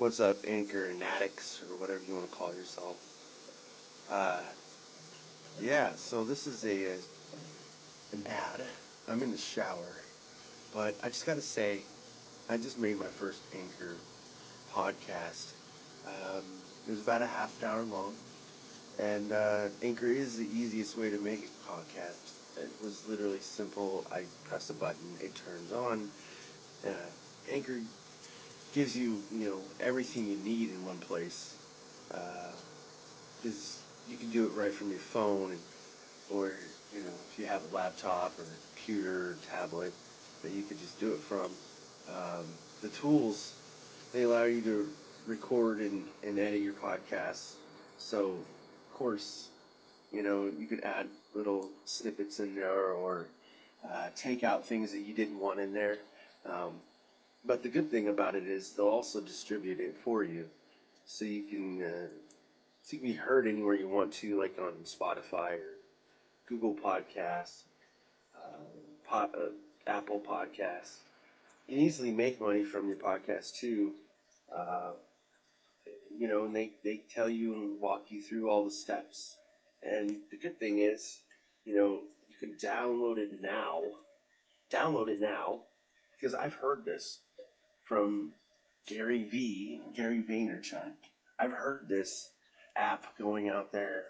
What's up, Anchor and addicts, or whatever you want to call yourself? Uh, yeah, so this is an ad. I'm in the shower, but I just gotta say, I just made my first Anchor podcast. It was about a half an hour long, and Anchor is the easiest way to make a podcast. It was literally simple. I press a button, it turns on. Uh, Anchor gives you, everything you need in one place. Because you can do it right from your phone, or if you have a laptop or a computer or tablet that you could just do it from. The tools, they allow you to record and edit your podcasts. So, of course, you could add little snippets in there, or take out things that you didn't want in there. But the good thing about it is they'll also distribute it for you, so you can be heard anywhere you want to, like on Spotify or Google Podcasts, Apple Podcasts. You can easily make money from your podcast too. Uh, and they tell you and walk you through all the steps. And the good thing is, you can download it now. Download it now, because I've heard this from Gary Vaynerchuk. I've heard this app going out there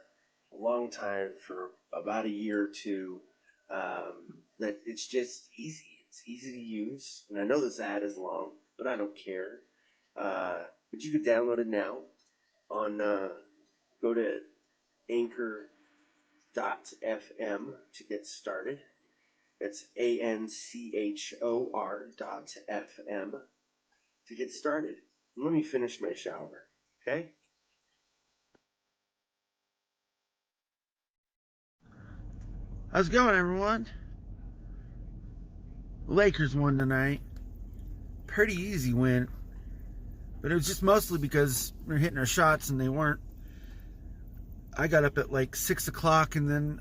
a long time, for about a year or two. That it's just easy. It's easy to use, and I know this ad is long, but I don't care. But you can download it now on. Go to Anchor.fm to get started. It's ANCHOR.FM to get started. Let me finish my shower, okay? How's it going, everyone? Lakers won tonight. Pretty easy win. But it was just mostly because we were hitting our shots and they weren't. I got up at like 6 o'clock, and then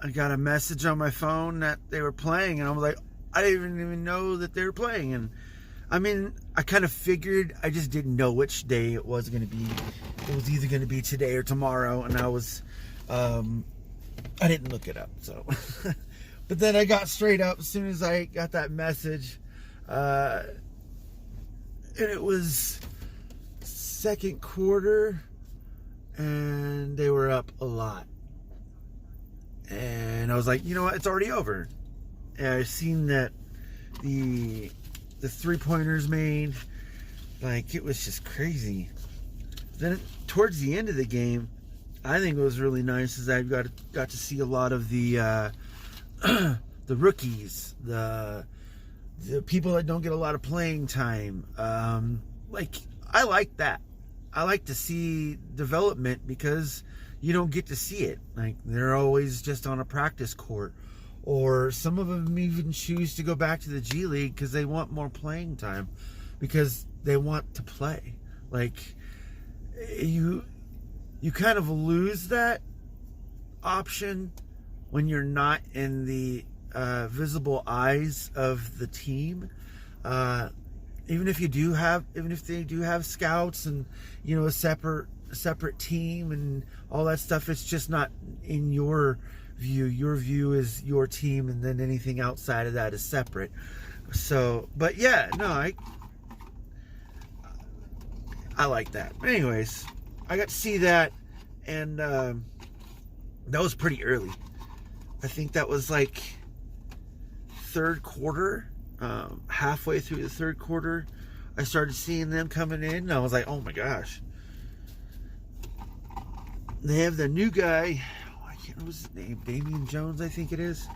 I got a message on my phone that they were playing, and I was like, I didn't even know that they were playing. And I mean, I kind of figured, I just didn't know which day it was going to be. It was either going to be today or tomorrow, and I didn't look it up, so. But then I got straight up as soon as I got that message. And it was second quarter, and they were up a lot. And I was like, you know what, it's already over. And I've seen that the three-pointers made, like, it was just crazy. Then towards the end of the game, I think it was really nice, is I got to see a lot of the the rookies, the people that don't get a lot of playing time. Like, I like that. I like to see development, because you don't get to see it. Like, they're always just on a practice court, or some of them even choose to go back to the G League because they want more playing time, because they want to play. Like, you kind of lose that option when you're not in the visible eyes of the team. Even if they do have scouts and, a separate team and all that stuff, it's just not in your view. Your view is your team, and then anything outside of that is separate. So, but yeah, no, I like that. Anyways, I got to see that, and that was pretty early. I think that was like third quarter. Halfway through the third quarter, I started seeing them coming in, and I was like, oh my gosh. They have the new guy, I can't remember his name, Damian Jones, I think it is.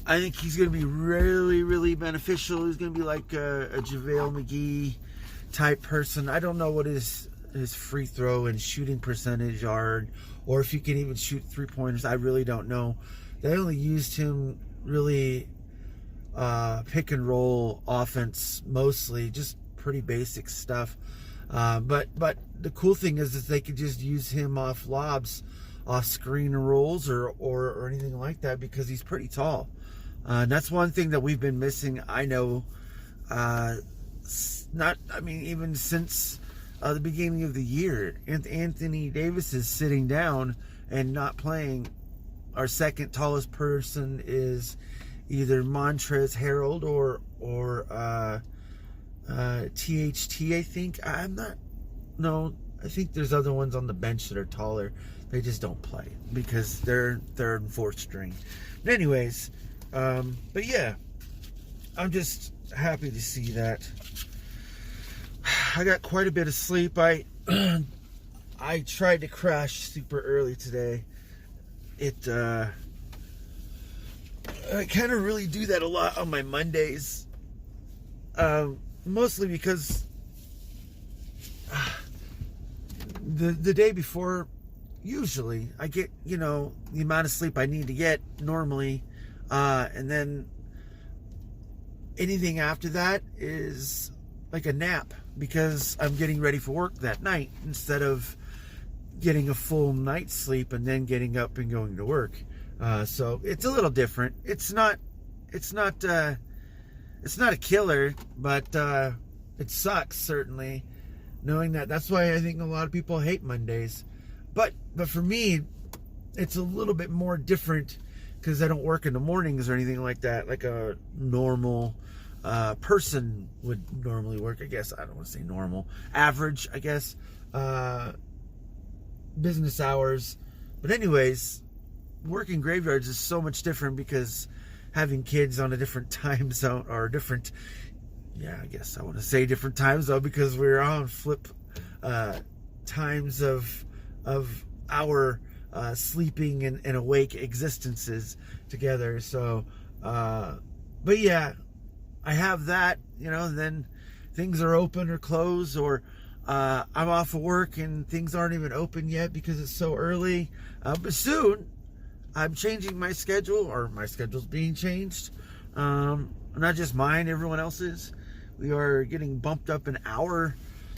I think he's going to be really, really beneficial. He's going to be like a JaVale McGee type person. I don't know what his free throw and shooting percentage are, or if he can even shoot three-pointers. I really don't know. They only used him really pick and roll offense, mostly just pretty basic stuff. But the cool thing is they could just use him off lobs, off screen rolls, or anything like that, because he's pretty tall. And that's one thing that we've been missing, I know, even since the beginning of the year. Anthony Davis is sitting down and not playing. Our second tallest person is either Montrezl Harrell or THT, I think. I think there's other ones on the bench that are taller. They just don't play because they're third and fourth string. But anyways, but yeah, I'm just happy to see that. I got quite a bit of sleep. I tried to crash super early today. I kind of really do that a lot on my Mondays. Mostly because the day before, usually I get, the amount of sleep I need to get normally, and then anything after that is like a nap because I'm getting ready for work that night instead of getting a full night's sleep and then getting up and going to work. So it's a little different. It's not a killer, but it sucks, certainly, knowing that. That's why I think a lot of people hate Mondays. But for me, it's a little bit more different because I don't work in the mornings or anything like that, like a normal person would normally work. I guess I don't want to say normal, average, I guess, business hours. But anyways, working graveyards is so much different because having kids on a different time zone or different, I guess I want to say different time zone because we're on flip times of our sleeping and awake existences together. So, but yeah, I have that, and then things are open or closed, or I'm off of work and things aren't even open yet because it's so early. But soon I'm changing my schedule, or my schedule's being changed. Not just mine, everyone else's. We are getting bumped up an hour,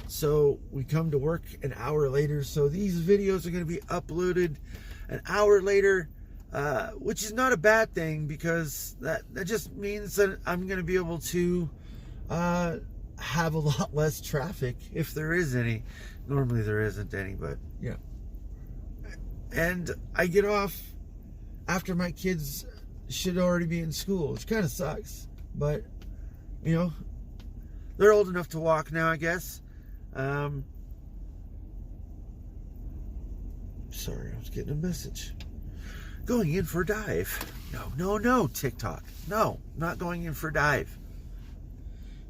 so we come to work an hour later. So these videos are going to be uploaded an hour later, which is not a bad thing because that just means that I'm going to be able to have a lot less traffic, if there is any. Normally there isn't any, but yeah. And I get off after my kids should already be in school, which kind of sucks, but they're old enough to walk now, I guess. Sorry, I was getting a message. Going in for a dive. No, TikTok. No, not going in for a dive.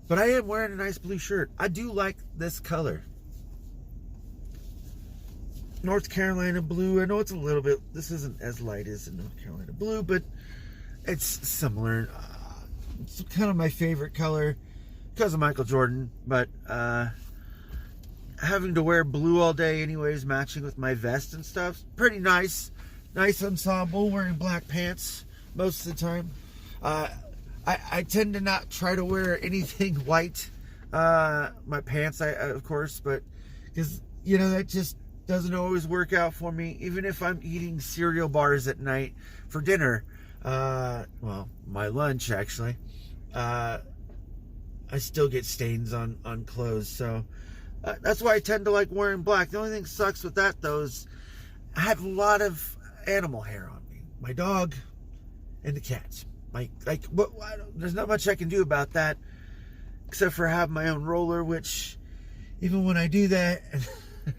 But I am wearing a nice blue shirt. I do like this color. North Carolina blue. I know it's a little bit, this isn't as light as the North Carolina blue, but it's similar. It's kind of my favorite color because of Michael Jordan. But having to wear blue all day anyways, matching with my vest and stuff, pretty nice. Nice ensemble, wearing black pants most of the time. I tend to not try to wear anything white. My pants, of course, but because, that just doesn't always work out for me. Even if I'm eating cereal bars at night for dinner, my lunch, actually, I still get stains on clothes. So that's why I tend to like wearing black. The only thing that sucks with that, though, is I have a lot of animal hair on me. My dog and the cats. There's not much I can do about that except for have my own roller, which even when I do that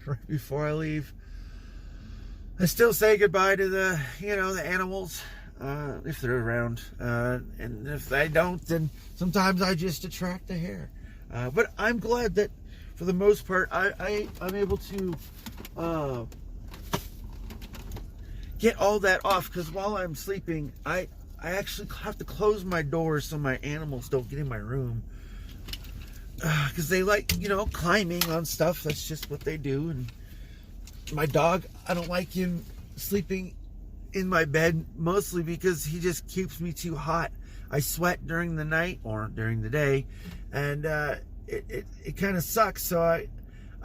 right before I leave, I still say goodbye to the animals if they're around, and if I don't, then sometimes I just attract the hair. But I'm glad that for the most part I'm able to get all that off, because while I'm sleeping, I actually have to close my doors so my animals don't get in my room, because they like, climbing on stuff. That's just what they do. And my dog, I don't like him sleeping in my bed, mostly because he just keeps me too hot. I sweat during the night or during the day, and it kind of sucks. So I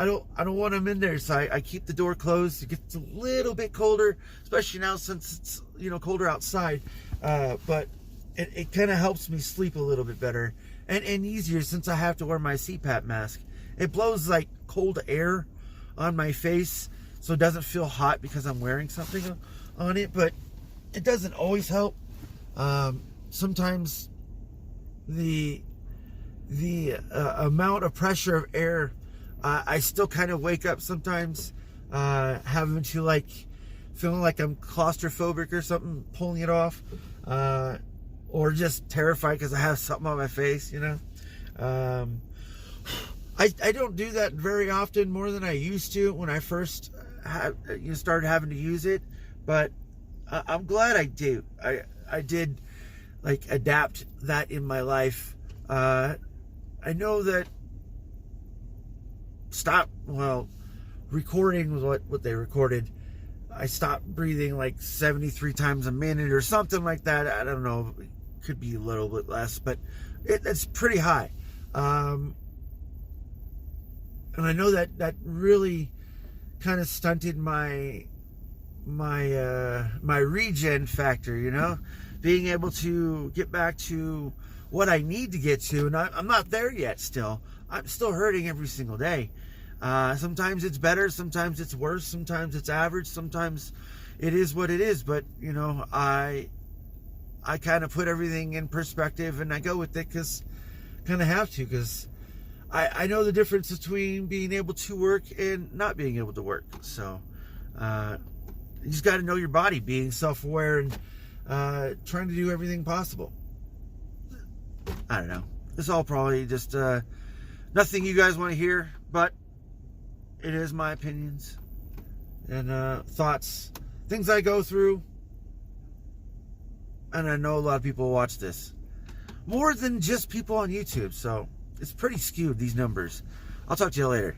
don't want him in there, so I keep the door closed. It gets a little bit colder, especially now since it's colder outside. But it kind of helps me sleep a little bit better. and easier since I have to wear my CPAP mask. It blows like cold air on my face, so it doesn't feel hot because I'm wearing something on it, but it doesn't always help. Sometimes the amount of pressure of air, I still kind of wake up sometimes having to like feeling like I'm claustrophobic or something, pulling it off, or just terrified because I have something on my face, you know. I don't do that very often, more than I used to when I first started having to use it, but I'm glad I do. I did like adapt that in my life. I know that recording was what they recorded. I stopped breathing like 73 times a minute or something like that. I don't know. It could be a little bit less, but it's pretty high. And I know that really kind of stunted my regen factor, you know, being able to get back to what I need to get to. And I'm not there yet still. I'm still hurting every single day. Sometimes it's better, sometimes it's worse, sometimes it's average, sometimes it is what it is. But, you know, I kind of put everything in perspective and I go with it because I kind of have to, because I know the difference between being able to work and not being able to work. So you just got to know your body, being self-aware and trying to do everything possible. I don't know. It's all probably just nothing you guys want to hear, but it is my opinions and thoughts, things I go through. And I know a lot of people watch this. More than just people on YouTube, so it's pretty skewed, these numbers. I'll talk to you later.